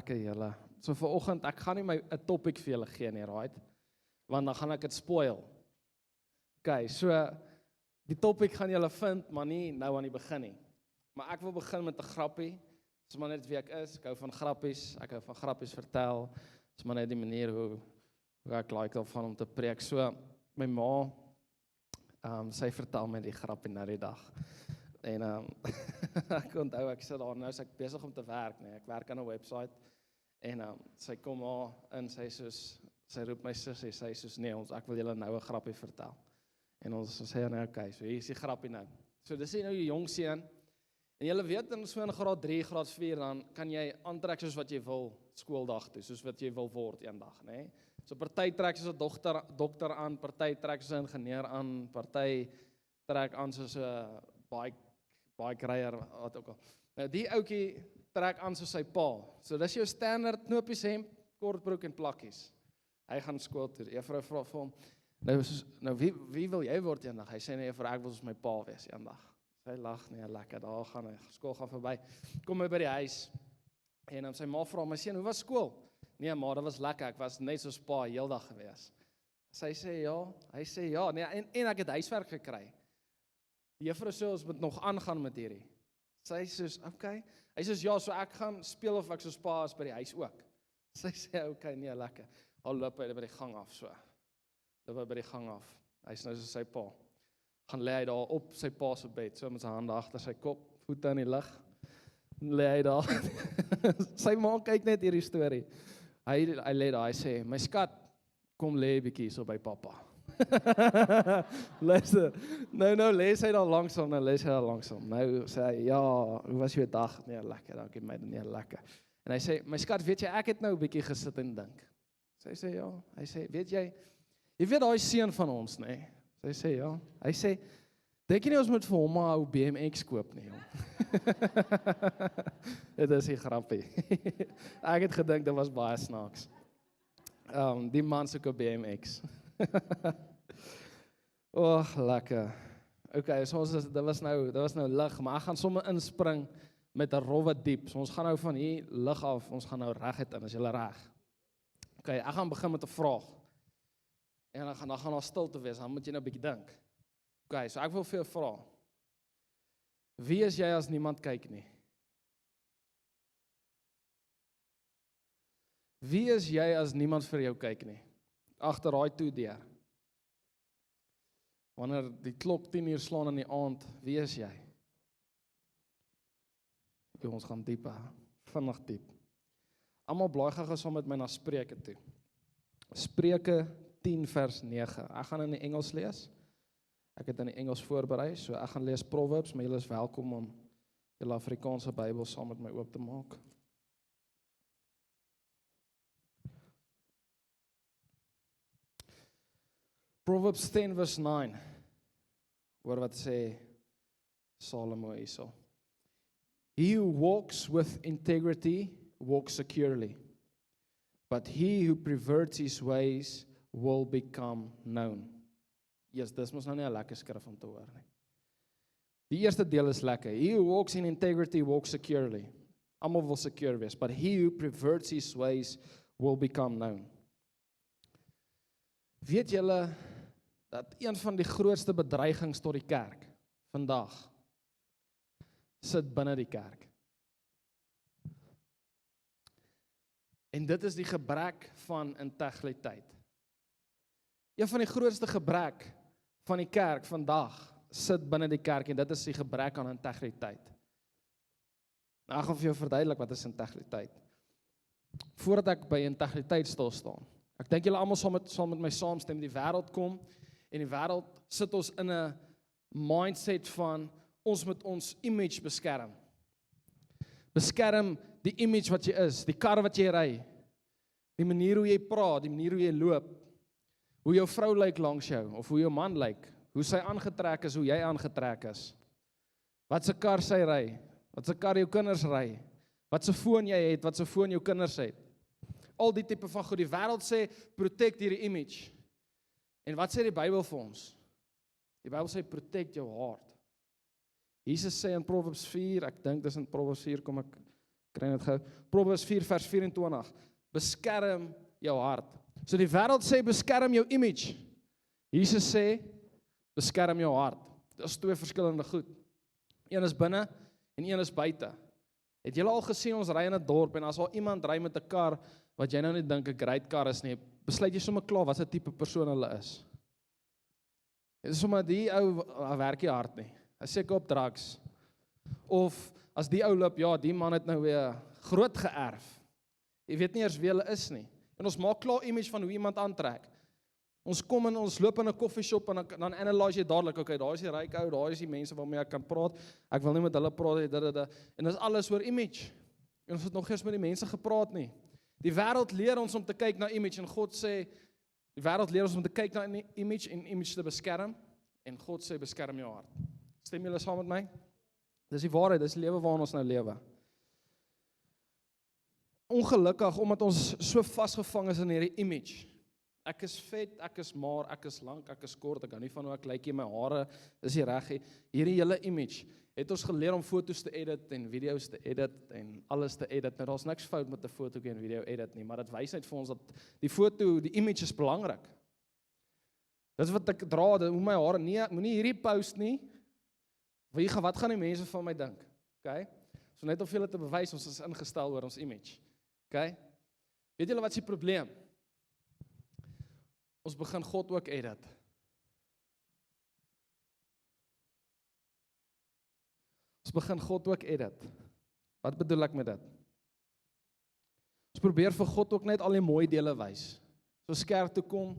lekker julle. So vanoggend, ek gaan nie 'n topic vir julle gee nie, right? Want dan gaan ek dit spoil. Okay, so die topic gaan julle vind, maar nie nou aan die begin nie. Maar ek wil begin met 'n grappie. Dis maar net wie ek is. Ek hou van grappies. Ek hou van grappies vertel. Dis maar net die manier hoe ek like daarvan om te preek. So my ma, sy vertel my die grappie nou die dag. En ek onthou, ek sit daar nou, is ek besig om te werk, nee. Ek werk aan 'n website. En sy kom maar in, sy roep my sussie, sy soos nee, ek wil julle nou 'n grappie vertel. En ons sê nee, okay, so hier is die grappie nou. So dis nou die jong seun. En julle weet in so in graad 3, graad 4 dan kan jy aantrek soos wat jy wil skooldag toe, soos wat jy wil word eendag, nê? So party trek soos 'n dokter aan, party trek soos 'n ingenieur aan, party trek aan soos 'n bike ryer, wat ook al. Nou die ouetjie trek aan soos sy pa. So dis jou standaard knopies hemp, kortbroek en plakkies. Hy gaan skool toe. Die juffrou vra vir hom, nou wie wil jy word eendag? Hy sê nee, juffrou, ek wil soos my pa wees eendag. Sy lag, nee, lekker, daar gaan hy, skool gaan verby. Kom hy by die huis. En dan sy ma vra, my seun, hoe was skool? Nee, maar dit was lekker, ek was net soos pa heeldag gewees. Sy sê ja, hy sê ja, nee, en ek het huiswerk gekry. Die juffrou sê ons moet nog aangaan met hierdie. Sy sê, okay. Hy sê ja, so ek gaan speel of ek soos pa is by die huis ook. Sy sê, okay, nee, lekker. Al loop hy by die gang af so. Loop hy by die gang af. Hy is nou soos sy pa. Gaan lê hy daar op sy pa se bed, so met sy hande agter sy kop, voete in die lug. Lê hy daar. Sy ma kyk net hierdie storie. Hy lê daar, hy sê, my skat, kom lê bietjie so by pappa. Luister, nou lees hy daar langsaam, Nou sê hy, ja, hoe was jou dag? Nee, lekker, dankie my, nee, lekker. En hy sê, my skat, weet jy, ek het nou 'n bietjie gesit en dink. Sy sê, ja, hy sê, weet jy weet daai seun van ons, nê? Nee? Sy sê, ja. Hy sê, dink jy nie ons moet vir hom 'n ou BMX koop nie, jong? Dit is 'n grappie. Ek het gedink dit was baie snaaks. Die man soek 'n BMX. Lekker. Okay, so dit was nou lig, maar ek gaan sommer inspring met 'n rowwe diep. So ons gaan nou van hier lig af, ons gaan nou reguit in, as jy reg. Okay, ek gaan begin met 'n vraag. En dan gaan daar stilte wees, dan moet jy nou 'n bietjie dink. Okay, so ek wil vir jou vra. Wie is jy as niemand kyk nie? Wie is jy as niemand vir jou kyk nie? Agter daai toedeur. Wanneer die klok 10 uur slaan in die aand, wie is jy? Ons gaan diep, vinnig diep. Almal blaai gou saam met my na Spreuke toe. Spreuke 10 vers 9. Ek gaan in die Engels lees. Ek het in die Engels voorberei, so ek gaan lees Proverbs, maar julle is welkom om julle Afrikaanse Bybel saam met my oop te maak. Proverbs 10 vers 9. Hoor wat sê Salomo hierso. He who walks with integrity walks securely, but he who perverts his ways will become known. Yes, dis mos nou nie 'n lekker skrif om te hoor nie. Die eerste deel is lekker. He who walks in integrity walks securely. Almal wil secure wees, but he who perverts his ways will become known. Weet julle dat een van die grootste bedreigings tot die kerk vandag sit binne die kerk? En dit is die gebrek van integriteit. Een van die grootste gebrek van die kerk vandag sit binne die kerk en dit is die gebrek aan integriteit. Nou, ek gaan vir jou verduidelik wat is integriteit. Voordat ek by integriteit stil staan. Ek dink julle almal sal met my saamstem, die wêreld kom en die wêreld sit ons in 'n mindset van ons moet ons image beskerm. Beskerm die image wat jy is, die kar wat jy ry, die manier hoe jy praat, die manier hoe jy loop, hoe jou vrou lyk langs jou, of hoe jou man lyk, hoe sy aangetrek is, hoe jy aangetrek is, wat se kar sy ry, wat se kar jou kinders ry, wat se foon jy het, wat se foon jou kinders het. Al die tipe van goed, die wêreld sê, protect hierdie image. En wat sê die Bybel vir ons? Die Bybel sê, protect jou hart. Jesus sê in Proverbs 4, ek dink dis in Proverbs 4, kom ek Kry dit gou. Proverbs 4 vers 24. Beskerm jou hart. So die wêreld sê beskerm jou image. Jesus sê beskerm jou hart. Dit is twee verskillende goed. Een is binne en een is buite. Het julle al gesien ons ry in 'n dorp en as al iemand ry met 'n kar wat jy nou nie dink 'n great kar is nie, besluit jy sommer klaar wat 'n tipe persoon hulle is. Dit is sommer die ou werk nie hard nie. Hy seker op drugs. Of as die ou loop, ja, die man het nou weer groot geërf. Jy weet nie eers wie hulle is nie. En ons maak klaar image van hoe iemand aantrek. Ons kom en ons loop in 'n koffieshop en dan analyse jy dadelik, okay, daar is die ryk ou, daar is die mense waarmee ek kan praat. Ek wil nie met hulle praat nie, en dis alles oor image. En ons het nog eers met die mense gepraat nie. Die wêreld leer ons om te kyk na image en God sê die wêreld leer ons om te kyk na image en image te beskerm en God sê beskerm jou hart. Stem julle saam met my? Dis die waarheid, dis die lewe waarin ons nou lewe. Ongelukkig omdat ons so vasgevang is in hierdie image. Ek is vet, ek is maar, ek is lank, ek is kort, ek hou nie van hoe ek lyk nie, my hare is nie reg nie. Hierdie hele image het ons geleer om foto's te edit en video's te edit en alles te edit. Nou daar's niks fout met 'n fotootjie en video edit nie, maar dit wys net vir ons dat die foto, die image is belangrik. Dis wat ek dra, hoe my hare, nee, moenie hierdie post nie. Wat gaan die mense van my dink? Okay? So net om vir julle te bewys, ons is ingestel oor ons image. Okay? Weet julle wat is die probleem? Ons begin God ook edit. Ons begin God ook edit. Wat bedoel ek met dit? Ons probeer vir God ook net al die mooi dele wys. So kerk toe kom,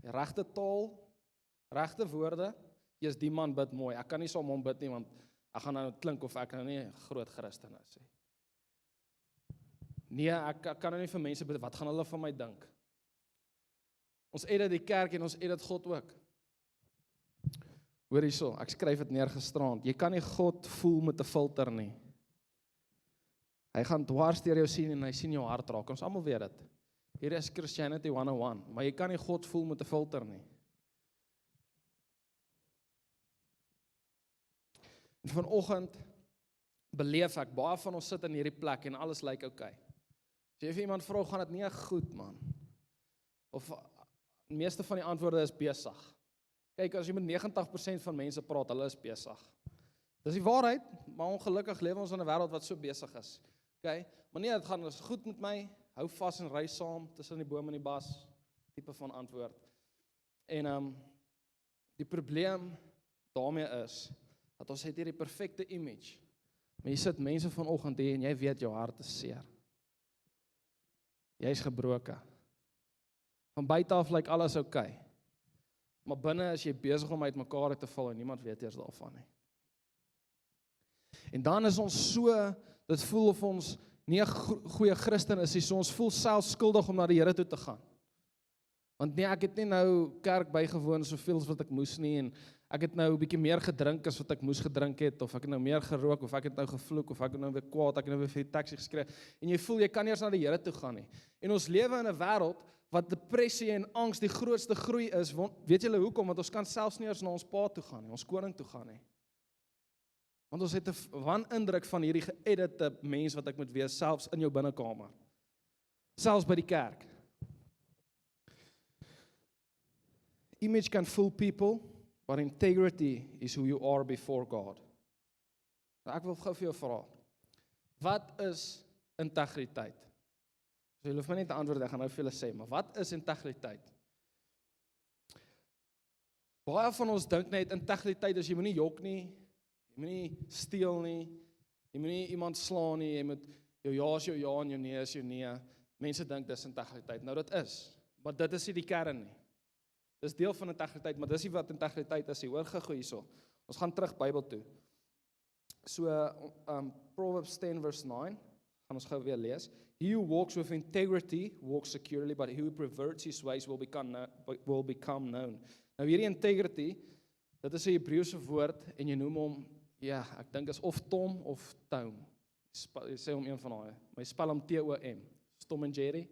die regte taal, regte woorde, jy's die man bid mooi. Ek kan nie saam hom bid nie, want ek gaan nou klink of ek nou nie 'n groot Christen is nie. Nee, ek kan nou nie vir mense bid, wat gaan hulle van my dink? Ons edit die kerk en ons edit God ook. Hoor hierso, ek skryf dit neer gisterand. Jy kan nie God voel met 'n filter nie. Hy gaan dwars deur jou sien en hy sien jou hart raak. Ons almal weet dit. Hier is Christianity 101, maar jy kan nie God voel met 'n filter nie. En vanoggend beleef ek, baie van ons sit in hierdie plek en alles lyk okay. As jy vir iemand vra, gaan dit nie goed, man. Of die meeste van die antwoorde is besig. Kyk, as jy met 90% van mense praat, hulle is besig. Dis die waarheid, maar ongelukkig lewe ons in 'n wêreld wat so besig is. Okay? Maar nee, dit gaan goed met my, hou vas en ry saam tussen die boom en die bas, tipe van antwoord. En die probleem daarmee is dat ons het hierdie perfekte image. Maar jy sit mense vanoggend hier en jy weet jou hart is seer. Jy's gebroken. Van buite af lyk alles okay. Maar binne is jy besig om uitmekaar te val en niemand weet eers daarvan nie. En dan is ons so, dit voel of ons nie 'n goeie Christen is nie, so ons voel self skuldig om na die Here toe te gaan. Want nee, ek het nie nou kerk bygewoon soveel as wat ek moes nie, en ek het nou 'n bietjie meer gedrink as wat ek moes gedrink het, of ek het nou meer gerook, of ek het nou gevloek, of ek het nou weer kwaad, ek het nou weer vir die taxi geskree, en jy voel jy kan nie eens na die Here toe gaan nie. En ons lewe in 'n wêreld wat depressie en angs die grootste groei is. Weet julle hoekom? Want ons kan selfs nie eens na ons pa toe gaan nie, ons koning toe gaan nie. Want ons het 'n wanindruk van hierdie geëdite mens wat ek moet wees, selfs in jou binnekamer. Selfs by die kerk. Image can fool people, but integrity is who you are before God. Nou ek wil gou vir jou vra, wat is integriteit? So julle hoef my net te antwoord, ek gaan nou vir julle sê, maar wat is integriteit? Baie van ons dink net integriteit is jy moenie jok nie, jy moenie steel nie, jy moenie iemand slaan nie, jy moet jou ja is jou ja en jou nee is jou nee. Mense dink dis integriteit. Nou dit is, maar dit is nie die kern nie. Dis deel van integriteit, maar dis nie wat integriteit is nie. Hoor gou hierso. Ons gaan terug Bybel toe. So Proverbs 10 verse 9, gaan ons gou weer lees. He who walks with integrity walks securely, but he who perverts his ways will become known. Nou hierdie integrity, dit is 'n Hebreëse woord en jy noem hom, ja, ek dink is of Tom of Tom. Jy sê hom een van daai, maar jy spel hom T-O-M. Tom en Jerry.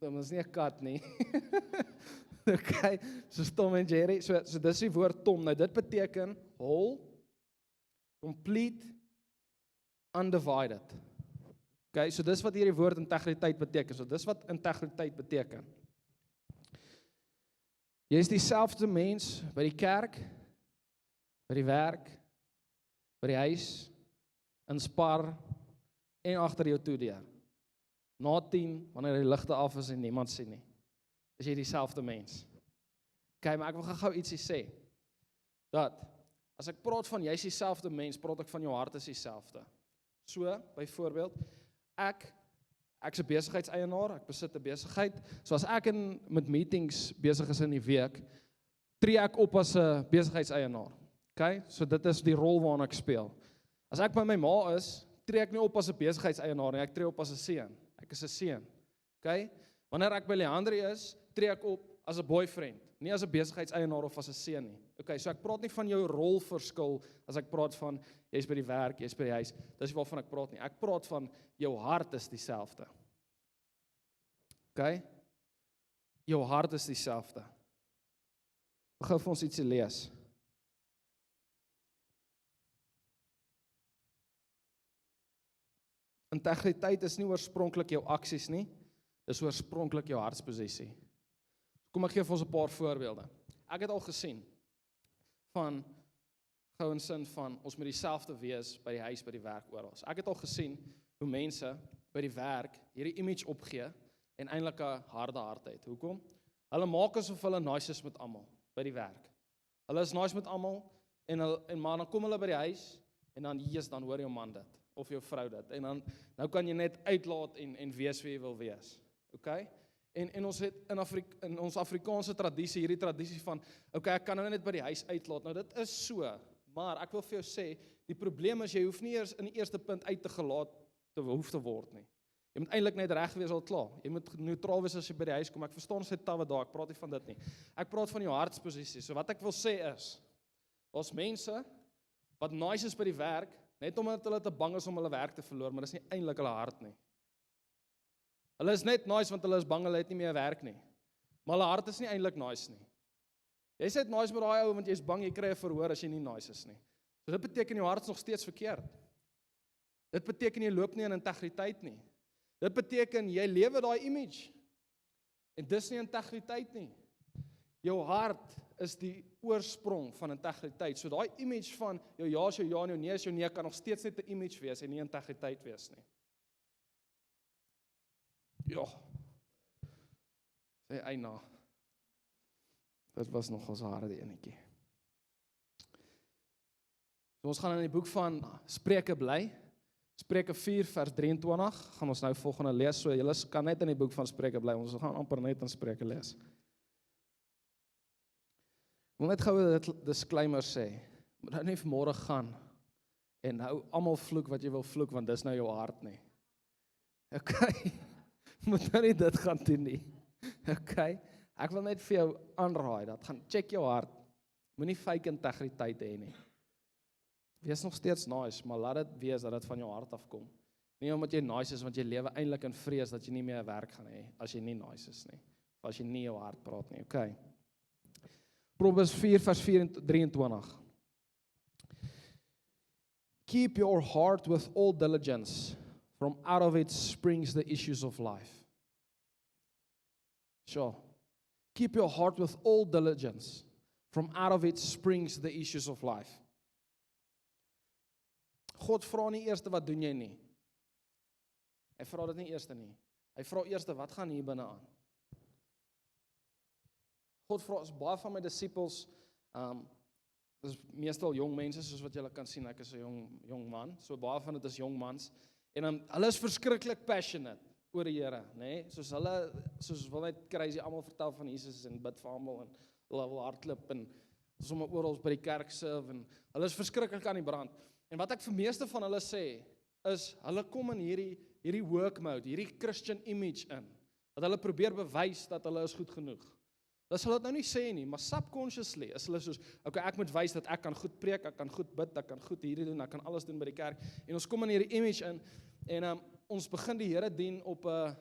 Dit is nie 'n kat nie. Okay, so Tom en Jerry. So dis die woord Tom. Nou dit beteken whole, complete undivided. Okay, so dis wat hierdie woord integriteit beteken. So dis wat integriteit beteken. Jy is dieselfde mens by die kerk, by die werk, by die huis, in Spar en agter jou toedeur. Na 10, wanneer die ligte af is en niemand sien nie, is jy dieselfde mens. Okay, maar ek wil gou ietsie sê, dat as ek praat van jy is dieselfde mens, praat ek van jou hart is dieselfde. So, byvoorbeeld, ek's 'n besigheidseienaar, ek besit 'n besigheid, so as ek met meetings besig is in die week, tree ek op as 'n besigheidseienaar. Okay, so dit is die rol waarna ek speel. As ek by my ma is, tree ek nie op as 'n besigheidseienaar nie, ek tree op as 'n seun. Ek is 'n seun. Okay? Wanneer ek by Leandrie is, tree ek op as 'n boyfriend, nie as 'n besigheidseienaar of as 'n seun nie. Okay, so ek praat nie van jou rolverskil as ek praat van jy's by die werk, jy's by die huis. Dis waarvan ek praat nie. Ek praat van jou hart is dieselfde. Okay? Jou hart is dieselfde. Ek gaan vir ons ietsie lees. Integriteit is nie oorspronklik jou aksies nie, dis oorspronklik jou hartsposisie. Kom ek gee vir ons 'n paar voorbeelde. Ek het al gesien van gou in sin van ons moet dieselfde wees by die huis, by die werk, oral. Ek het al gesien hoe mense by die werk hierdie image opgee en eintlik 'n harde hart het. Hoekom? Hulle maak asof hulle nice is met almal by die werk. Hulle is nice met almal en maar dan kom hulle by die huis en dan dan hoor jou man dit of jou vrou dit. En dan nou kan jy net uitlaat en wees wie jy wil wees. Okay? En ons het in ons Afrikaanse tradisie, hierdie tradisie van, okay, ek kan nou net by die huis uitlaat. Nou dit is so, maar ek wil vir jou sê, die probleem is jy hoef nie eers in die eerste punt uit te gelaat hoef te word nie. Jy moet eintlik net reg wees al klaar. Jy moet neutraal wees as jy by die huis kom. Ek verstaan sy tawe daar, ek praat nie van dit nie. Ek praat van jou hartsposisie. So wat ek wil sê is, ons mense wat nice is by die werk, net omdat hulle te bang is om hulle werk te verloor, maar dis nie eintlik hulle hart nie. Hulle is net nice want hulle is bang hulle het nie meer werk nie. Maar hulle hart is nie eintlik nice nie. Jy's net nice met daai ou want jy's bang jy kry 'n verhoor as jy nie nice is nie. So dit beteken jou hart is nog steeds verkeerd. Dit beteken jy loop nie in integriteit nie. Dit beteken jy lewe daai image. En dis nie integriteit nie. Jou hart is die oorsprong van integriteit. So daai image van jou ja is jou ja en jou nee is jou nee kan nog steeds net 'n image wees en nie integriteit wees nie. Ja. Sê eina. Dit was nog ons harde enetjie. So ons gaan in die boek van Spreuke bly. Spreuke 4 vers 23 gaan ons nou volgende lees. So julle kan net in die boek van Spreuke bly. Ons gaan amper net in Spreuke lees. Ek wil net gou 'n disclaimer sê. Moet nou nie vanmôre gaan en nou almal vloek wat jy wil vloek want dis nou jou hart nie. Okay. Moet nou nie dit gaan doen nie. Okay. Ek wil net vir jou aanraai dat gaan check jou hart. Moenie fake integriteit hê nie. Wees nog steeds nice, maar laat dit wees dat dit van jou hart afkom. Nie omdat jy nice is want jy lewe eintlik in vrees dat jy nie meer werk gaan hê as jy nie nice is nie. Of as jy nie jou hart praat nie. Okay. Proverbs 4 vers 23. Keep your heart with all diligence. From out of it springs the issues of life. Sure. Keep your heart with all diligence. From out of it springs the issues of life. God vra nie eers wat doen jy nie. Hy vra dit nie eers nie. Hy vra eers wat gaan hier binne aan. God vra as baie van my disippels, dis meestal jong mense soos wat julle kan sien, ek is 'n jong man, so baie van dit is jong mans. En dan hulle is verskriklik passionate oor die Here, nê? Soos wil net crazy almal vertel van Jesus en bid vir almal en hulle wil hardloop en sommer oral by die kerk serve en hulle is verskriklik aan die brand. En wat ek vir meeste van hulle sê is hulle kom in hierdie work mode, hierdie Christian image in. Dat hulle probeer bewys dat hulle is goed genoeg. Dis hulle dit nou nie sê nie, maar subconsciously is hulle soos, okay, ek moet wys dat ek kan goed preek, ek kan goed bid, ek kan goed hierdie doen, ek kan alles doen by die kerk. En ons kom in hierdie image in en ons begin die Here dien op 'n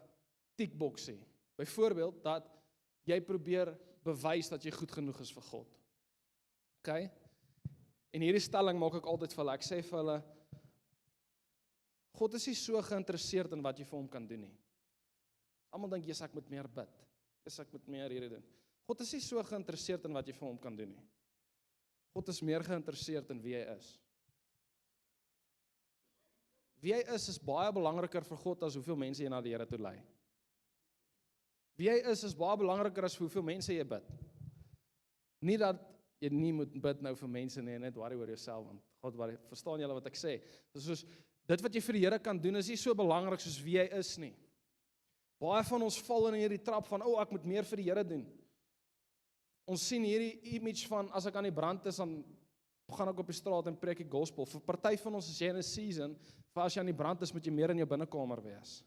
tickboxie. Byvoorbeeld dat jy probeer bewys dat jy goed genoeg is vir God. Okay? En hierdie stelling maak ek altyd vir hulle. Ek sê vir hulle, God is nie so geïnteresseerd in wat jy vir hom kan doen nie. Almal dink, ek moet meer bid. Ek moet meer hierdie doen. God is nie so geïnteresseerd in wat jy vir hom kan doen nie. God is meer geïnteresseerd in wie hy is. Wie hy is baie belangriker vir God as hoeveel mense jy na die Here toe lei. Wie hy is baie belangriker as hoeveel mense jy bid. Nie dat jy nie moet bid nou vir mense nie, net worry oor jouself, want God worry, verstaan julle wat ek sê? Soos, dit wat jy vir die Here kan doen, is nie so belangrik soos wie hy is nie. Baie van ons val in hierdie trap van, ek moet meer vir die Here doen. Ons sien hierdie image van, as ek aan die brand is, dan gaan ek op die straat en preek die gospel. Vir party van ons is jy in 'n season, vir as jy aan die brand is, moet jy meer in jou binnekamer wees.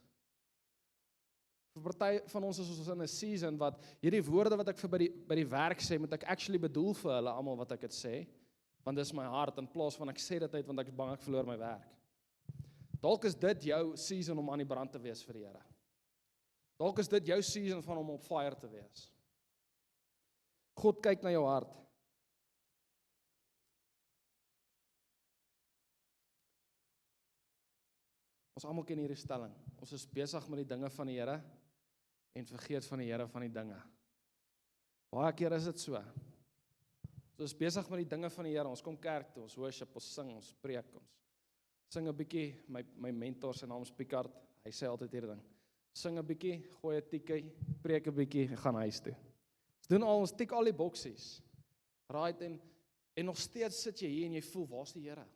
Vir party van ons is ons in 'n season wat hierdie woorde wat ek vir by die werk sê, moet ek actually bedoel vir hulle almal wat ek dit sê, want dis my hart, in plaas van ek sê dit uit, want ek is bang ek verloor my werk. Dalk is dit jou season om aan die brand te wees vir die Here. Dalk is dit jou season van om op fire te wees. God kyk na jou hart. Ons almal ken hierdie stelling. Ons is besig met die dinge van die Here en vergeet van die Here van die dinge. Baie keer is dit so. Ons is besig met die dinge van die Here. Ons kom kerk toe, ons worship, ons sing, ons preek, ons sing 'n bietjie. My mentor, sy naam is Picard, hy sê altyd hierdie ding. Sing 'n bietjie, gooi 'n tikkie, preek 'n bietjie en gaan huis toe. Ons tik al die boksies. Right, en nog steeds sit jy hier en jy voel, waar's die Here?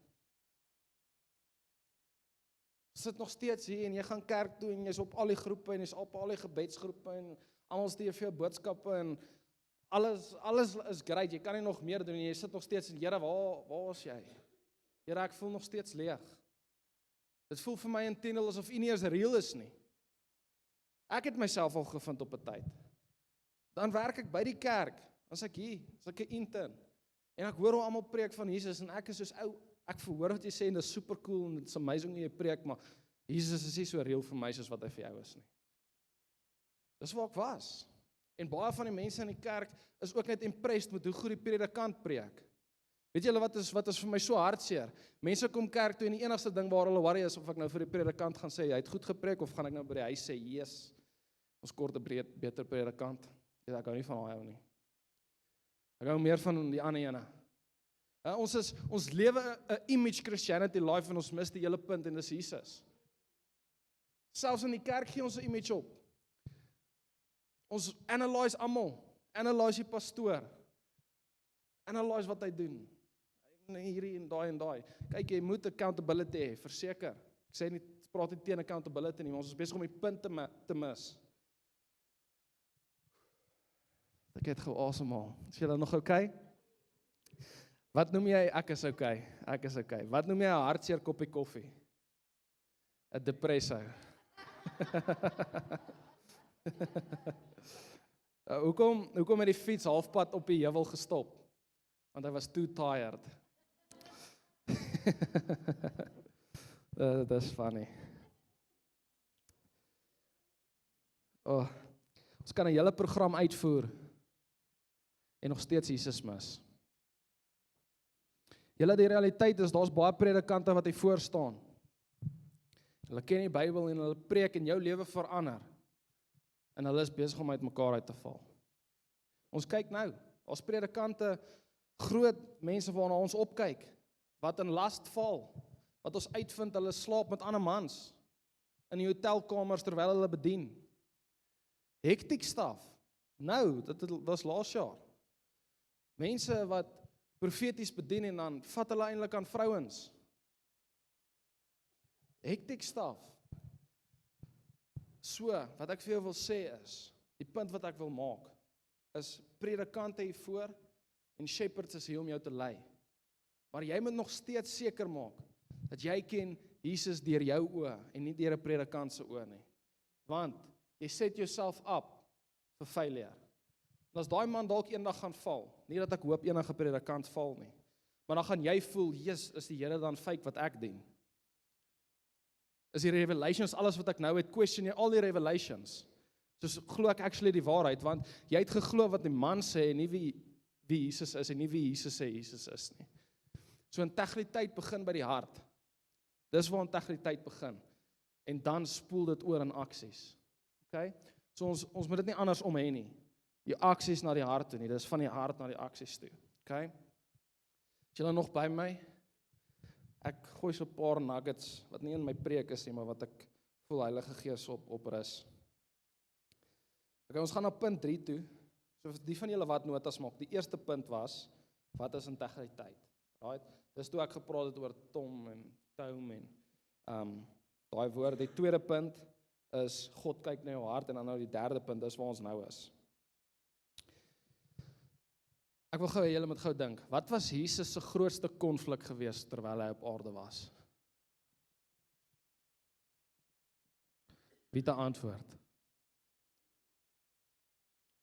Sit nog steeds hier en jy gaan kerk toe en jy's op al die groepe en jy's op al die gebedsgroepe en almal stuur vir jou boodskappe en alles is great, jy kan nie nog meer doen en jy sit nog steeds en Here, waar is jy? Here, ek voel nog steeds leeg. Dit voel vir my intendeel asof U nie eens real is nie. Ek het myself al gevind op 'n tyd. Dan werk ek by die kerk, as ek hier, as ek 'n intern, en ek hoor hoe almal preek van Jesus, en ek is soos, ek verhoor wat jy sê, en dit is super cool, en it's amazing hoe jy preek, maar Jesus is nie so real vir my, soos wat hy vir jou is nie. Dis waar ek was. En baie van die mense in die kerk, is ook net impressed met hoe goed die predikant preek. Weet julle wat is vir my so hartseer? Mense kom kerk toe, en die enigste ding waar hulle worry is, of ek nou vir die predikant gaan sê, hy het goed gepreek, of gaan ek nou by die huis sê, yes, ons kort 'n beter predikant. Ek hou nie van daai ou nie. Ek hou meer van die ander ene. Ons lewe 'n image Christianity life en ons mis die hele punt en dis Jesus. Selfs in die kerk gee ons 'n image op. Ons analyse almal, analyse die pastoor, analyse wat hy doen. Hierdie en daai. Kyk, jy moet accountability hê, verseker. Ek sê nie, praat nie teen accountability nie, maar ons is besig om die punt te mis. Ek het gou asemhaal. Is julle nog okay? Wat noem jy, ek is okay. Wat noem jy 'n hartseer koppie koffie? 'n Depresso. Hoekom het die fiets halfpad op die heuwel gestop? Want hy was too tired. That's funny. Ons kan 'n hele program uitvoer en nog steeds Jesus mis. Julle, die realiteit is, daar's baie predikante wat hier voor staan. Hulle ken die Bybel en hulle preek en jou lewe verander. En hulle is besig om uit mekaar uit te val. Ons kyk nou, as predikante, groot mense waarna ons opkyk, wat in last val, wat ons uitvind, hulle slaap met ander mans, in die hotelkamers terwyl hulle bedien. Hectic stuff. Nou, dit was laas jaar. Mense wat profeties bedien en dan vat hulle eintlik aan vrouens. Hectic stuff. So, wat ek vir jou wil sê is, die punt wat ek wil maak, is predikante hier voor en shepherds is hier om jou te lei. Maar jy moet nog steeds seker maak dat jy ken Jesus deur jou oë en nie deur 'n predikant se oë nie. Want jy set yourself up vir failure. En as daai man dalk eendag gaan val, nie dat ek hoop enige predikant val nie, maar dan gaan jy voel, Jesus, is die Here dan fake wat ek dien? Is die revelations, alles wat ek nou het, question jy al die revelations? Soos glo ek actually die waarheid, want jy het geglo wat die man sê en nie wie Jesus is en nie wie Jesus sê Jesus is nie. So integriteit begin by die hart. Dis waar integriteit begin. En dan spoel dit oor in aksies. Okay? So ons moet dit nie andersom hê nie. Die aksies na die hart toe nie, dis van die hart na die aksies toe. Okay? Is julle nog by my? Ek gooi so 'n paar nuggets, wat nie in my preek is nie, maar wat ek voel Heilige Gees op rus. Okay, ons gaan na punt 3 toe. So vir die van julle wat notas maak, die eerste punt was, wat is integriteit? Right? Dis toe ek gepraat het oor Tom en Tom en daai woord. Die tweede punt is, God kyk na jou hart, en dan nou die derde punt, is waar ons nou is. Ek wil gou hê julle moet gou dink, wat was Jesus se grootste konflik gewees terwyl hy op aarde was? Wie het 'n antwoord?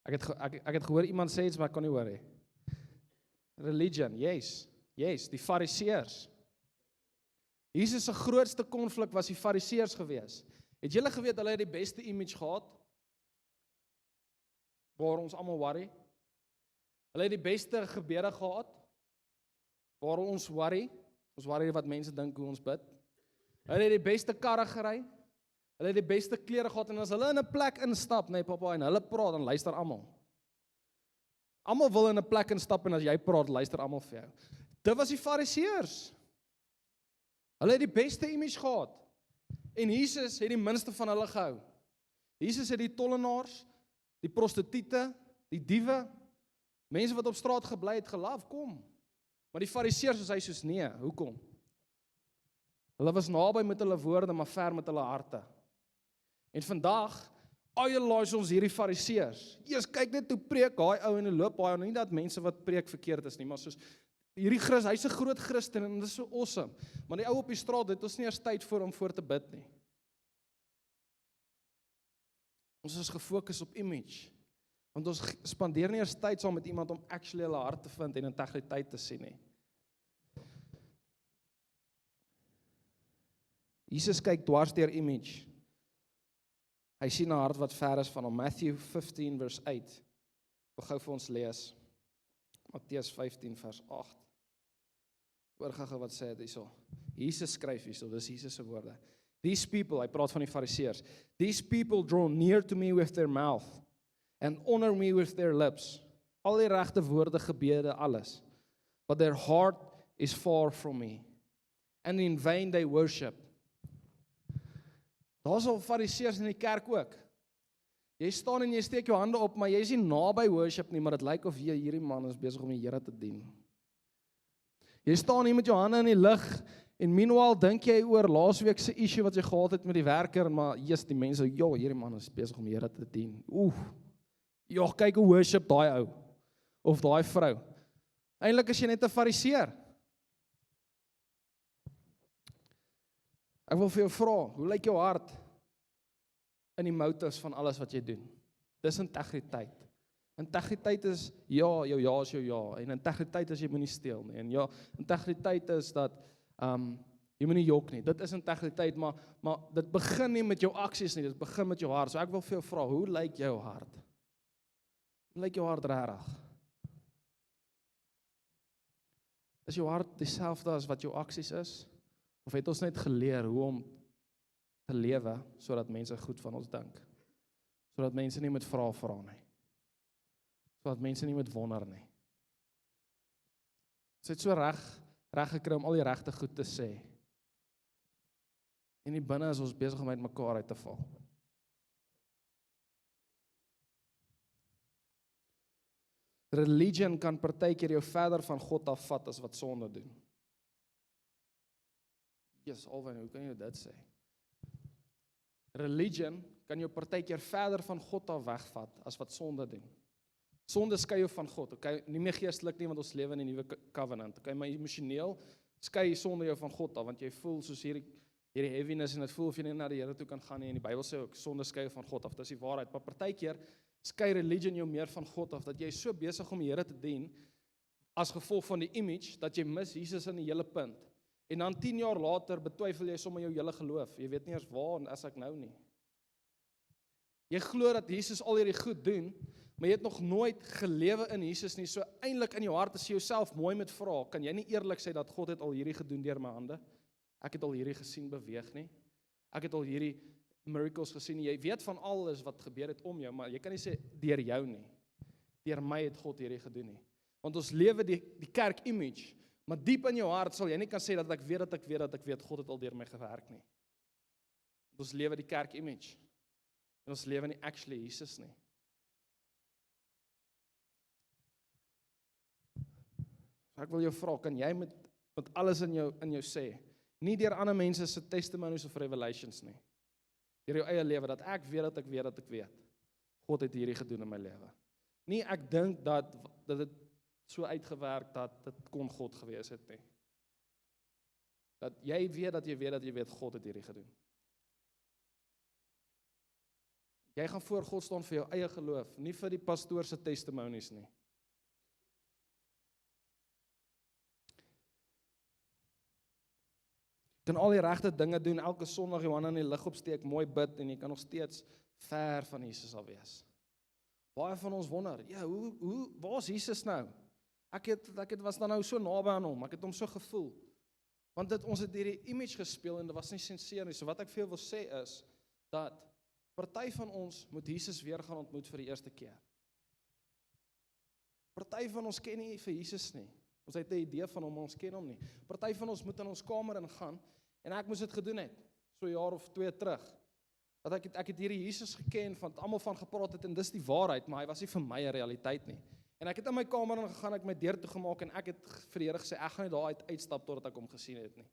Ek het gehoor iemand sê iets, maar ek kon nie hoor nie. Religion, yes, die Fariseërs. Jesus se grootste konflik was die Fariseërs gewees. Het julle geweet hulle het die beste image gehad? Waar ons almal worry. Hulle het die beste gebede gehad, waar ons worry wat mense dink hoe ons bid. Hulle het die beste karre gery, hulle het die beste klere gehad, en as hulle in 'n plek instap, nee papa, en hulle praat, dan luister almal. Almal wil in 'n plek instap, en as jy praat, luister almal vir jou. Dit was die Fariseërs. Hulle het die beste image gehad, en Jesus het die minste van hulle gehou. Jesus het die tollenaars, die prostituie, die diewe, mense wat op straat gebly het, geloof, kom. Maar die Fariseërs is hy soos, nee, hoekom? Hulle was naby met hulle woorde, maar ver met hulle harte. En vandag, idolize ons hierdie Fariseërs. Eers kyk net hoe preek hy ou en hoe loop hy, nie dat mense wat preek verkeerd is nie, maar soos, hierdie Christus, hy's 'n groot Christen, en dit is so awesome. Maar die ou op die straat, het ons nie eers tyd vir hom voor te bid nie. Ons is gefokus op image. Want ons spandeer nie eers tyd saam met iemand om actually hulle hart te vind en integriteit te sien nie. Jesus kyk dwars deur image. Hy sien 'n hart wat ver is van hom. Matthew 15 vers 8. Ek gou vir ons lees. Matteus 15 vers 8. Hoor gou wat sê dit hierso. Jesus skryf hierso, dis Jesus se woorde. These people, hy praat van die Fariseërs. These people draw near to me with their mouth and honor me with their lips. Al die regte woorde, gebede, alles. But their heart is far from me. And in vain they worship. Daar's al Fariseërs in die kerk ook. Jy staan en jy steek jou hande op, maar jy is nie naby worship nie, maar dit lyk of hierdie man is besig om die Here te dien. Jy staan hier met jou hande in die lug, en meanwhile dink jy oor laasweek se issue wat jy gehad het met die werker, maar eers die mense, hierdie man is besig om die Here te dien. Kyk hoe worship daai ou, of daai vrou. Eintlik is jy net 'n Fariseer. Ek wil vir jou vra, hoe lyk jou hart in die motives van alles wat jy doen? Dis integriteit. Integriteit is, jou ja is jou ja, en integriteit is jy moenie steel nie, en ja, integriteit is dat, jy moenie jok nie, dit is integriteit, maar dit begin nie met jou aksies nie, dit begin met jou hart. So ek wil vir jou vra, hoe lyk jou hart? Hoe lyk jou hart regtig? Is jou hart dieselfde as wat jou aksies is? Of het ons net geleer hoe om te lewe, sodat mense goed van ons dink? Sodat mense nie met vrae vra nie. Sodat mense nie met wonder nie. Ons het so reg gekry om al die regte goed te sê. En die binne is ons besig om uit mekaar uit te val. Religion kan partykeer jou verder van God afvat as wat sonde doen. Alwyn, hoe kan jy dit sê? Religion kan jou partykeer verder van God af wegvat as wat sonde doen. Sonde skei jou van God, okay? Nie meer geestelik nie, want ons lewe in die nuwe covenant, okay? Maar emosioneel skei sonde jou van God af, want jy voel soos hierdie heaviness, en dit voel of jy nie na die Here toe kan gaan nie, en die Bybel sê ook, sonde skei jou van God af, dis die waarheid, maar partykeer skei religion jou meer van God af, dat jy so besig om die Here te dien, as gevolg van die image, dat jy mis Jesus in die hele punt. En dan 10 jaar later betwyfel jy sommer jou hele geloof. Jy weet nie eers waar en as ek nou nie. Jy glo dat Jesus al hierdie goed doen, maar jy het nog nooit gelewe in Jesus nie. So eintlik in jou hart as jy jouself mooi met vra, kan jy nie eerlik sê dat God het al hierdie gedoen deur my hande? ek het al hierdie gesien beweeg nie. Ek het al hierdie miracles gesien nie. Jy weet van alles wat gebeur het om jou, maar jy kan nie sê deur jou nie. Deur my het God hierdie gedoen nie. Want ons lewe die kerk image, maar diep in jou hart sal jy nie kan sê dat ek weet God het al deur my gewerk nie. Want ons lewe die kerk image. En ons lewe nie actually Jesus nie. Ek wil jou vra, kan jy met alles in jou sê, nie deur ander mense se testimonies of revelations nie, deur jou eie lewe, dat ek weet, God het hierdie gedoen in my lewe. Nie ek dink dat dit so uitgewerk dat dit kon God gewees het nie. Dat jy weet, God het hierdie gedoen. Jy gaan voor God staan vir jou eie geloof, nie vir die pastoor se testimonies nie. Jy kan al die regte dinge doen, elke Sondag jou hande in die lig opsteek, mooi bid, en jy kan nog steeds ver van Jesus al wees. Baie van ons wonder, ja, waar is Jesus nou? Ek was dan nou so naby aan hom, ek het hom so gevoel. Want ons het hierdie image gespeel en dit was nie sinseer nie. So wat ek vir jou wil sê is, dat party van ons moet Jesus weer gaan ontmoet vir die eerste keer. Party van ons ken nie vir Jesus nie. Ons het 'n idee van hom, ons ken hom nie. Party van ons moet in ons kamer ingaan, en ek moes dit gedoen het, so 'n jaar of 2 terug. Dat ek het hierdie Jesus geken, van almal van gepraat het, en dis die waarheid, maar hy was nie vir my 'n realiteit nie. En ek het in my kamer ingegaan, ek het my deur toegemaak, en ek het vir die Here gesê, ek gaan nie daar uitstap totdat ek hom gesien het nie.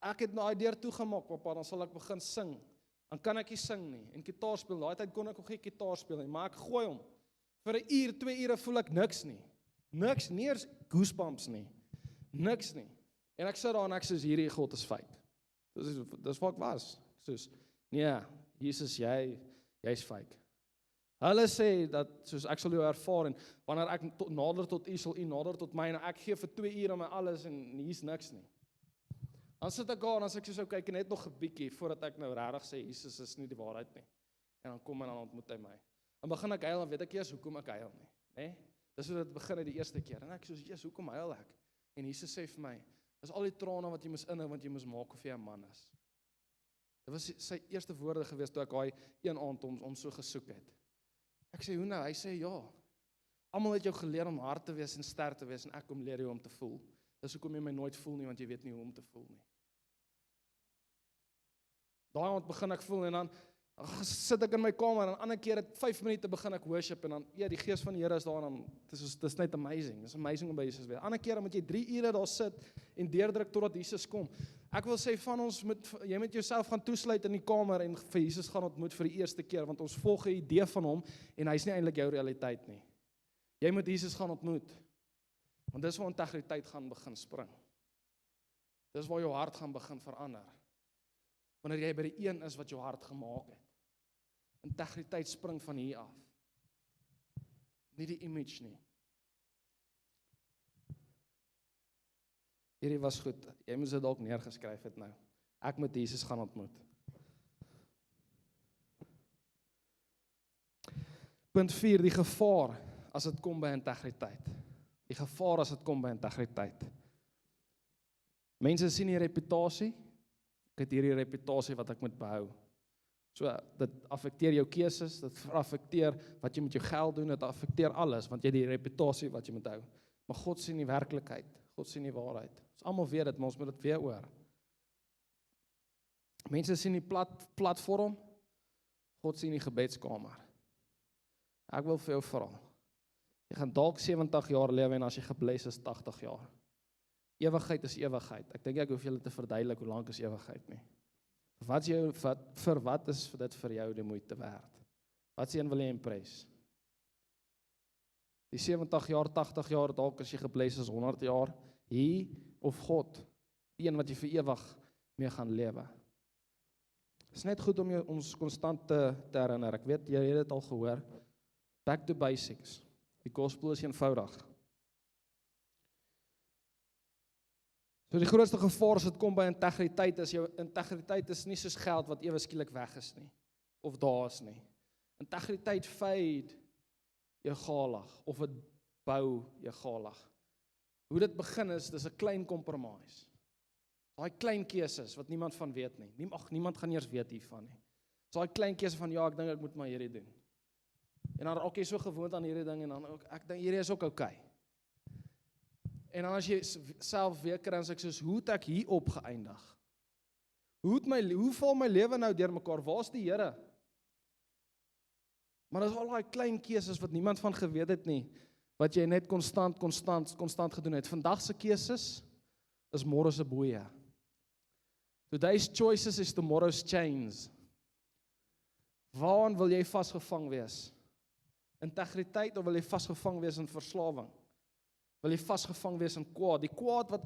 Ek het daai deur toegemaak, papa, dan sal ek begin sing. Dan kan ek nie sing nie, en gitaar speel. Daai tyd kon ek nog nie gitaar speel nie, maar ek gooi hom. Vir 1 uur, 2 ure voel ek niks nie. Niks, nie eens goosebumps nie. Niks nie. En ek sit daar en ek sê, hierdie God is fake. Dis wat ek was. Soos, nee, Jesus, jy's fake. Hulle sê dat, soos ek sal jou ervaar, en wanneer ek nader tot u, sal u nader tot my, en ek gee vir 2 ure my alles, en hier's niks nie. Dan sit ek daar, en as ek so kyk, en net nog 'n bietjie, voordat ek nou regtig sê, Jesus is nie die waarheid nie. En dan kom en dan ontmoet hy my. Dan begin ek huil, dan weet ek eers hoekom ek huil nie. Nee? Dis hoe dit begin uit die eerste keer. En ek sê, Jesus, hoekom huil ek? En Jesus sê vir my, dis al die trane wat jy moes inhou, want jy moes maak of jy 'n man is. Dit was sy eerste woorde gewees, toe ek daai een aand om so gesoek het. Ek sê, hoe nou? Hy sê, ja. Almal het jou geleer om hard te wees en sterk te wees, en ek kom leer jou om te voel. Dis hoekom jy my nooit voel nie, want jy weet nie hoe om te voel nie. Daai aand begin ek voel, en dan sit ek in my kamer, en 'n ander keer het 5 minute begin ek worship, en dan, ja, die gees van die Here is daar, en dan, dis net amazing, dis amazing om by Jesus te wees. Ander keer moet jy 3 ure daar sit, en deurdruk totdat Jesus kom. Ek wil sê, van ons jy moet jouself gaan toesluit in die kamer, en vir Jesus gaan ontmoet vir die eerste keer, want ons volg 'n idee van hom, en hy's nie eintlik jou realiteit nie. Jy moet Jesus gaan ontmoet, want dis waar integriteit gaan begin spring. Dis waar jou hart gaan begin verander. Wanneer jy by die een is wat jou hart gemaak het. Integriteit spring van hier af. Nie die image nie. Hierdie was goed. Jy moes dit dalk neergeskryf het nou. Ek moet Jesus gaan ontmoet. Punt 4, die gevaar as dit kom by integriteit. Die gevaar as dit kom by integriteit. Mense sien die reputasie. Ek het hierdie reputasie wat ek moet behou. So, dit affekteer jou keuses, dit affekteer wat jy met jou geld doen, dit affekteer alles, want jy het die reputasie wat jy moet hou. Maar God sien die werklikheid, God sien die waarheid. Ons almal weet dit, maar ons moet dit weer hoor. Mense sien die platform, God sien die gebedskamer. Ek wil vir jou vra, jy gaan dalk 70 jaar lewe, en as jy gebless is 80 jaar. Ewigheid is ewigheid. Ek dink ek hoef julle te verduidelik hoe lank is ewigheid nie. Vir wat is dit vir jou die moeite werd? Wat se een wil jy impress? Die 70 jaar, 80 jaar, dalk as jy gebless is 100 jaar, hier of God, die een wat jy vir ewig mee gaan lewe. Het is net goed om ons konstant te herinner. Ek weet, jy het dit al gehoor. Back to basics. Die gospel is eenvoudig. So die grootste gevaar as dit kom by integriteit is, jou integriteit is nie soos geld wat ewe skielik weg is nie, of daar is nie. Integriteit fade jou galig, of het bou jou galig. Hoe dit begin is, dis 'n klein compromise. Daai klein keuses wat niemand van weet nie. Niemand gaan eers weet hiervan nie. Daai klein keuse van ja, ek dink ek moet maar hierdie doen. En dan raak jy so gewoond aan hierdie ding en dan ook ek dink hierdie is ook okay. En dan as jy self weer kry as ek soos hoe het ek hier op geëindig? Hoe val my lewe nou deurmekaar? Waar's die Here? Maar dis al daai klein keuses wat niemand van geweet het nie, wat jy net konstant gedoen het. Vandag se keuses is môre se boeye. Today's choices is tomorrow's chains. Waaraan wil jy vasgevang wees? Integriteit of wil jy vasgevang wees in verslawing? Wil jy vasgevang wees in kwaad? Die kwaad wat,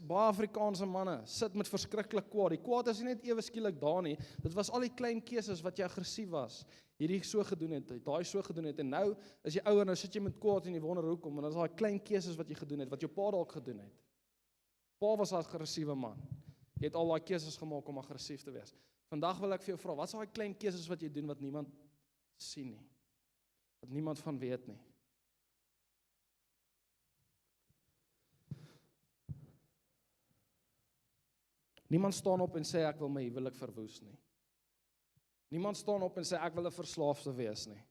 baie Afrikaanse manne sit met verskriklik kwaad. Die kwaad is nie net ewe skielik daar nie. Dit was al die klein keuses wat jy aggressief was. Hierdie so gedoen het, daai so gedoen het. En nou is jy ouer, nou sit jy met kwaad en jy wonder hoekom. En dit is daai klein keuses wat jy gedoen het, wat jou pa dalk gedoen het. Pa was 'n aggressiewe man. Jy het al daai keuses gemaak om aggressief te wees. Vandag wil ek vir jou vra, wat is daai klein keuses wat jy doen wat niemand sien nie? Wat niemand van weet nie? Niemand staan op en sê ek wil my huwelik verwoes nie. Niemand staan op en sê ek wil 'n verslaafde wees nie.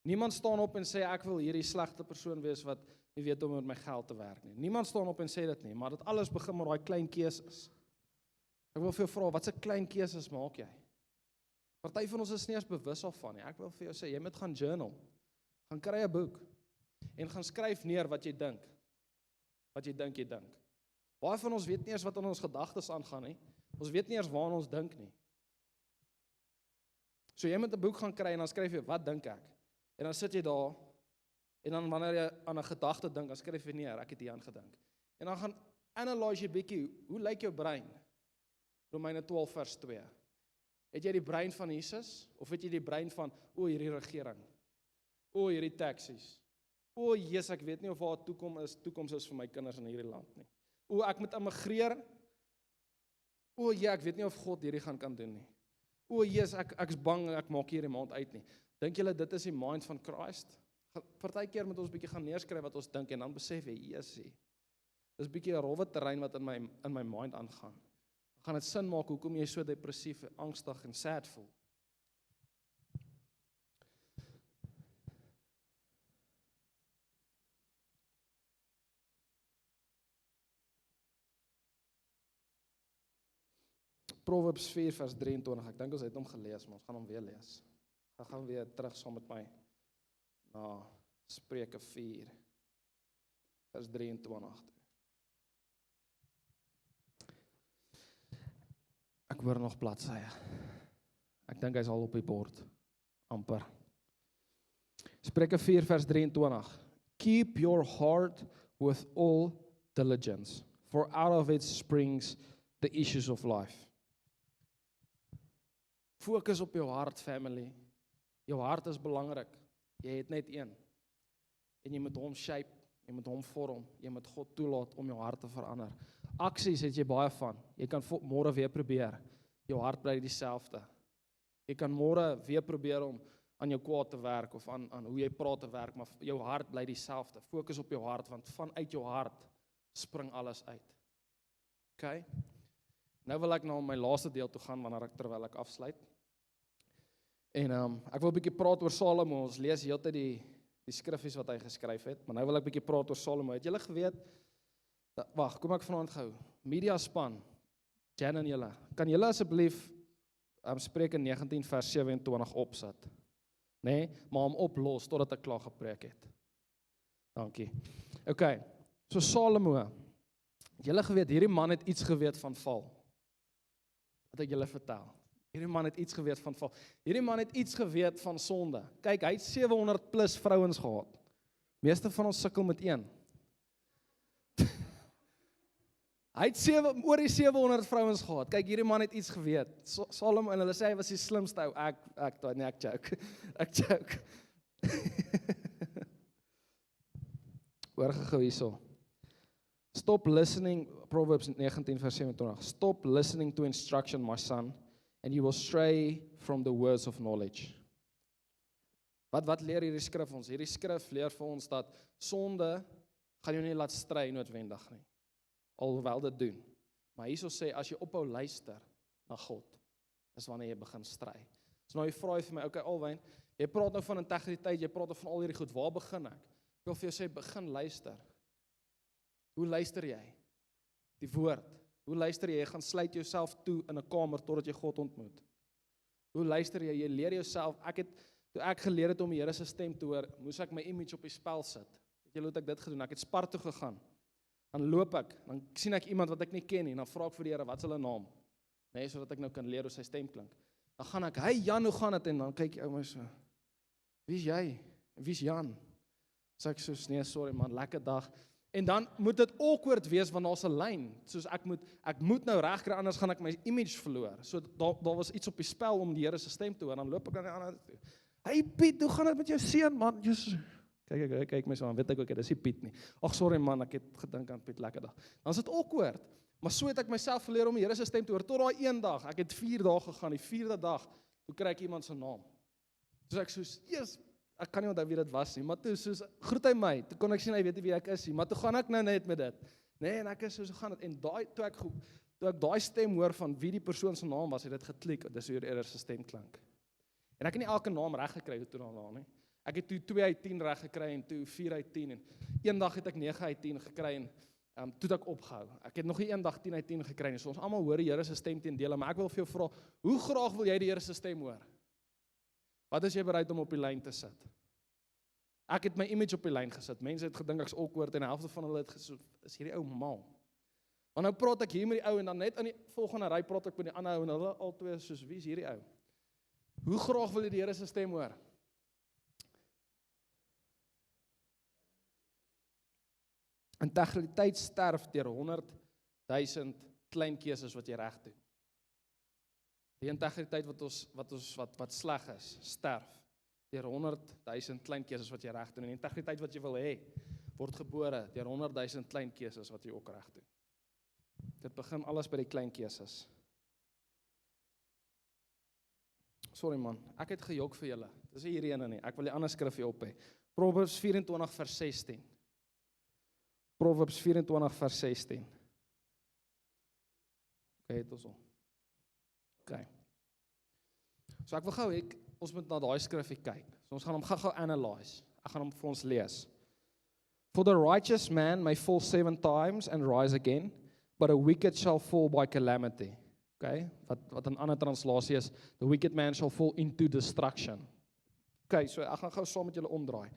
Niemand staan op en sê ek wil hierdie slegte persoon wees wat nie weet om met my geld te werk nie. Niemand staan op en sê dit nie, maar dit alles begin met daai klein keuses. Ek wil vir jou vra, watse klein keuses maak jy? Party van ons is nie eens bewus daarvan nie. Ek wil vir jou sê, jy moet gaan journal. Gaan kry 'n boek en gaan skryf neer wat jy dink. Wat jy dink jy dink. Baie van ons weet nie eens wat in ons gedagtes aangaan nie. Ons weet nie eens waaraan ons dink nie. So jy moet 'n boek gaan kry en dan skryf jy, wat dink ek? En dan sit jy daar, en dan wanneer jy aan 'n gedagte dink, dan skryf jy neer, ek het hieraan gedink. En dan gaan analyse jy bietjie, hoe lyk jou brein? Romeine 12 vers 2. Het jy die brein van Jesus, of het jy die brein van, hierdie regering, hierdie taksies, Jesus, ek weet nie of waar toekoms is vir my kinders in hierdie land nie. Ek moet immigreer, ek weet nie of God hierdie kan doen nie. Jesus, ek's bang, ek maak hierdie maand uit nie. Dink julle dit is die mind van Christ? Partykeer moet ons bietjie gaan neerskryf wat ons dink en dan besef jy, Jesusie, dis bietjie 'n rowwe terrein wat in my mind aangaan. Gaan dit sin maak hoekom jy so depressief, angstig en sad voel? Proverbs 4 vers 23, ek dink ons het hom gelees, maar ons gaan hom weer lees. Ek gaan weer terug saam met my na Spreuke 4 vers 23. Ek hoor nog bladsye. Ek dink hy's al op die bord, amper. Spreuke 4 vers 23. Keep your heart with all diligence, for out of it springs the issues of life. Fokus op jou hart, family. Jou hart is belangrik. Jy het net een. En jy moet hom shape, jy moet hom vorm, jy moet God toelaat om jou hart te verander. Aksies het jy baie van. Jy kan môre weer probeer. Jou hart bly dieselfde. Jy kan môre weer probeer om aan jou kwaad te werk of aan hoe jy praat te werk, maar jou hart bly dieselfde. Fokus op jou hart, want vanuit jou hart spring alles uit. Okay? Nou wil ek na my laaste deel toe gaan terwyl ek afsluit. En ek wil 'n bietjie praat oor Salomo. Ons lees heeltyd die skriffies wat hy geskryf het, maar nou wil ek 'n bietjie praat oor Salomo. Het julle geweet? Wag, kom ek vanaand gou. Media span. Jan en julle. Kan julle asseblief Spreuke 19 vers 27 opsit? Nee, maar hom oplos totdat ek klaar gepreek het. Dankie. Okay. So Salomo. Het julle geweet hierdie man het iets geweet van val? Wat ek julle vertel. Hierdie man het iets geweet van val. Hierdie man het iets geweet van sonde. Kyk, hy het 700 plus vrouens gehad. Meeste van ons sukkel met een. Hy het oor die 700 vrouens gehad. Kyk, hierdie man het iets geweet. Salomo, en hulle sê hy was die slimste ou. Ek joke. Ek joke. Hoor gou hierso. Stop listening, Proverbs 19 vers 27. Stop listening to instruction, my son, and you will stray from the words of knowledge. Wat leer hierdie skrif ons? Hierdie skrif leer vir ons dat sonde gaan jou nie laat stry noodwendig nie. Alhoewel dit doen. Maar hierso sê, as jy ophou luister na God, is wanneer jy begin stry. So nou jy vra jy vir my, okay Alwyn, jy praat nou van integriteit, jy praat nou van al hierdie goed, waar begin ek? Ek wil vir jou sê, begin luister. Hoe luister jy? Die woord. Hoe luister jy? Jy gaan sluit jouself toe in 'n kamer totdat jy God ontmoet. Hoe luister jy? Jy leer jouself, toe ek geleer het om die Here se stem te hoor, moes ek my image op die spel sit. Weet jy hoe het ek dit gedoen? Ek het Spar toe gegaan. Dan loop ek, dan sien ek iemand wat ek nie ken nie, dan vra ek vir die Here, wat is hulle naam? Nee, sodat ek nou kan leer hoe sy stem klink. Dan gaan ek, hey Jan, hoe gaan dit? En dan kyk jy my so, wie is jy? Wie is Jan? Sê ek so, nee, sorry man, lekker dag. En dan moet dit awkward wees, want daar's 'n lyn, soos ek moet nou regkry, anders gaan ek my image verloor. So daar was iets op die spel om die Here se stem te hoor, dan loop ek aan die ander toe. Hey Piet, hoe gaan dit met jou seun man? Kyk my so aan, weet ek ook, dis nie Piet nie. Ag sorry man, ek het gedink aan Piet, lekker dag. Dan is dit awkward. Maar so het ek myself geleer om die Here se stem te hoor, tot daai een dag, ek het 4 dae gegaan, die 4de dag, toe kry ek iemand se naam. Toe ek soos, yes, ek kan nie onthou wie dit was nie, maar toe soos, groet hy my, toe kon ek sien, hy weet nie wie ek is nie, maar toe gaan ek nou net met dit. Nee, en ek is so gaan dit, en toe ek daai stem hoor van wie die persoon se naam was, het dit geklik, dis hoe die Here se stem klink. En ek het nie elke naam reg gekry toe daarna nie. Ek het toe 2 uit 10 reg gekry en toe 4 uit 10 en eendag het ek 9 uit 10 gekry en toe het ek opgehou. Ek het nog nie eendag 10 uit 10 gekry nie. So ons almal hoor die Here se stem teen dele, maar ek wil vir jou vra, hoe graag wil jy die Here se stem hoor? Wat is jy bereid om op die lyn te sit? Ek het my image op die lyn gesit. Mense het gedink ek's awkward en die helfte van hulle het gesê, is hierdie ou mal. Want nou praat ek hier met die ou en dan net in die volgende ry praat ek met die ander ou en hulle albei soos, wie is hierdie ou? Hoe graag wil jy die Here se stem hoor? Integriteit sterf deur 100,000 klein keuses wat jy reg doen. Die integriteit wat sleg is, sterf deur 100,000 klein keuses wat jy reg doen. En die integriteit wat jy wil hê, word gebore deur 100,000 klein keuses wat jy ook reg doen. Dit begin alles by die klein keuses. Sorry man, ek het gejok vir julle. Dis nie hierdie ene nie. Ek wil die ander skrif hier op hê. Proverbs 24 vers 16. Proverbs 24 vers 16. Okay, het ons al. Okay. So ek wil gou hê, ons moet na daai skrifgie kyk. So ons gaan hom gou analyse. Ek gaan hom vir ons lees. For the righteous man may fall 7 times and rise again, but a wicked shall fall by calamity. Okay, wat 'n ander translasie is, the wicked man shall fall into destruction. Okay, so ek gaan gou saam met julle omdraai.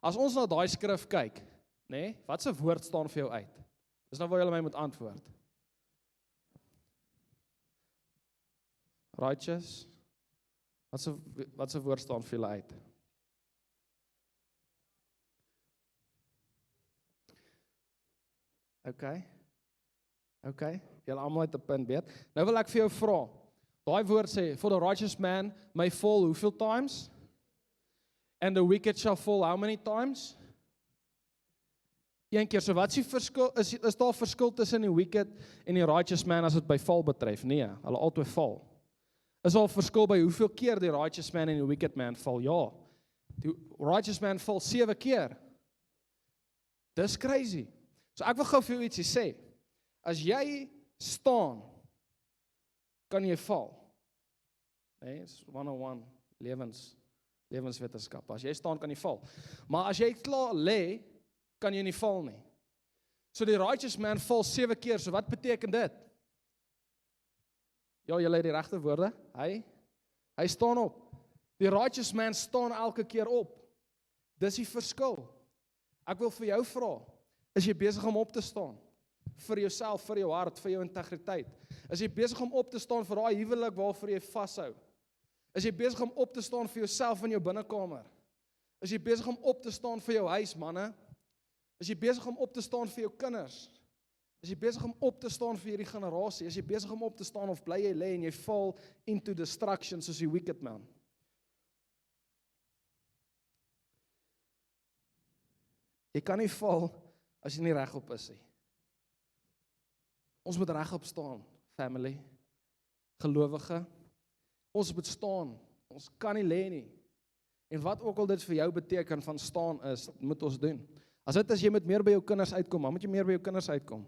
As ons na daai skrif kyk, nê, wat se woord staan vir jou uit? Dis nou waar julle my moet antwoord. Righteous. Wat se woord staan vir julle uit? Okay, julle almal het 'n punt, weet. Nou wil ek vir jou vra. Daai woord sê, for the righteous man may fall hoeveel times? And the wicked shall fall how many times? Een keer, so wat is die verskil? Is daar verskil tussen die wicked en die righteous man as dit by val betref? Nee, hulle albei val. Is daar verskil by hoeveel keer die righteous man en die wicked man val? Ja. Die righteous man val 7 keer. Dis crazy. So ek wil gou vir jou ietsie sê. As jy staan, kan jy val. Nee, it's 101 lewenswetenskap. As jy staan, kan jy val. Maar as jy klaar lê, kan jy nie val nie. So die righteous man val 7 keer, so wat beteken dit? Ja, julle het die regte woorde. Hy staan op. Die righteous man staan elke keer op. Dis die verskil. Ek wil vir jou vra, is jy besig om op te staan? Vir jouself, vir jou hart, vir jou integriteit. Is jy besig om op te staan vir daai huwelik waarvoor jy vashou? Is jy besig om op te staan vir jouself in jou binnekamer? Is jy besig om op te staan vir jou huis, manne? Is jy besig om op te staan vir jou kinders? Is jy besig om op te staan vir hierdie generasie? Is jy besig om op te staan of bly jy lê en jy val into destruction soos die wicked man? Jy kan nie val as jy nie regop is nie. Ons moet regop staan, family, gelowige. Ons moet staan. Ons kan nie lê nie. En wat ook al dit vir jou beteken van staan is, moet ons doen. As dit as jy met meer by jou kinders uitkom, dan moet jy meer by jou kinders uitkom.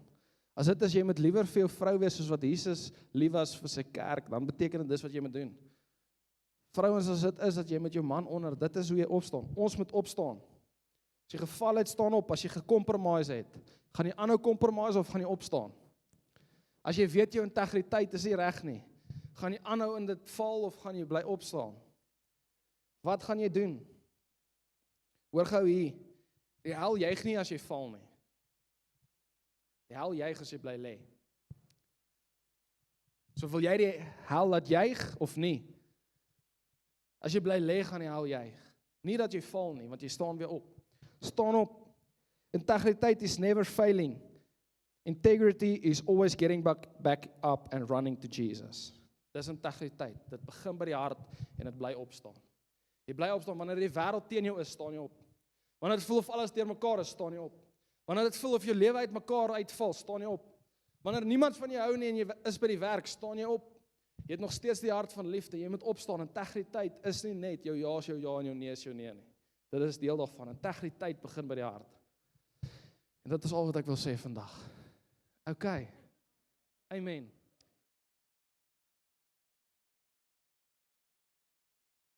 As dit as jy moet liewer vir jou vrou wees soos wat Jesus lief was vir sy kerk, dan beteken dit dis wat jy moet doen. Vrouens, as dit is dat jy met jou man onder, dit is hoe jy opstaan. Ons moet opstaan. As jy geval het, staan op. As jy gecompromise het, gaan jy aanhou compromise of gaan jy opstaan? As jy weet jou integriteit is nie reg nie, gaan jy aanhou in dit val of gaan jy bly opstaan? Wat gaan jy doen? Hoor gou hier, die hel juig nie as jy val nie. Die hel juig as jy bly lê. So wil jy die hel laat juig of nie? As jy bly lê, gaan die hel juig. Nie dat jy val nie, want jy staan weer op. Staan op. Integriteit is never failing. Integrity is always getting back up and running to Jesus. Dis integriteit. Dit begin by die hart en dit bly opstaan. Jy bly opstaan wanneer die wêreld teen jou is, staan jy op. Wanneer dit voel of alles deurmekaar is, staan jy op. Wanneer dit voel of jou lewe uitmekaar uitval, staan jy op. Wanneer niemand van jou hou nie en jy is by die werk, staan jy op. Jy het nog steeds die hart van liefde, jy moet opstaan. Integriteit is nie net jou ja is jou ja en jou nee is jou nee nie. Dit is deel daarvan. Integriteit begin by die hart. En dit is al wat ek wil sê vandag. Okay. Amen.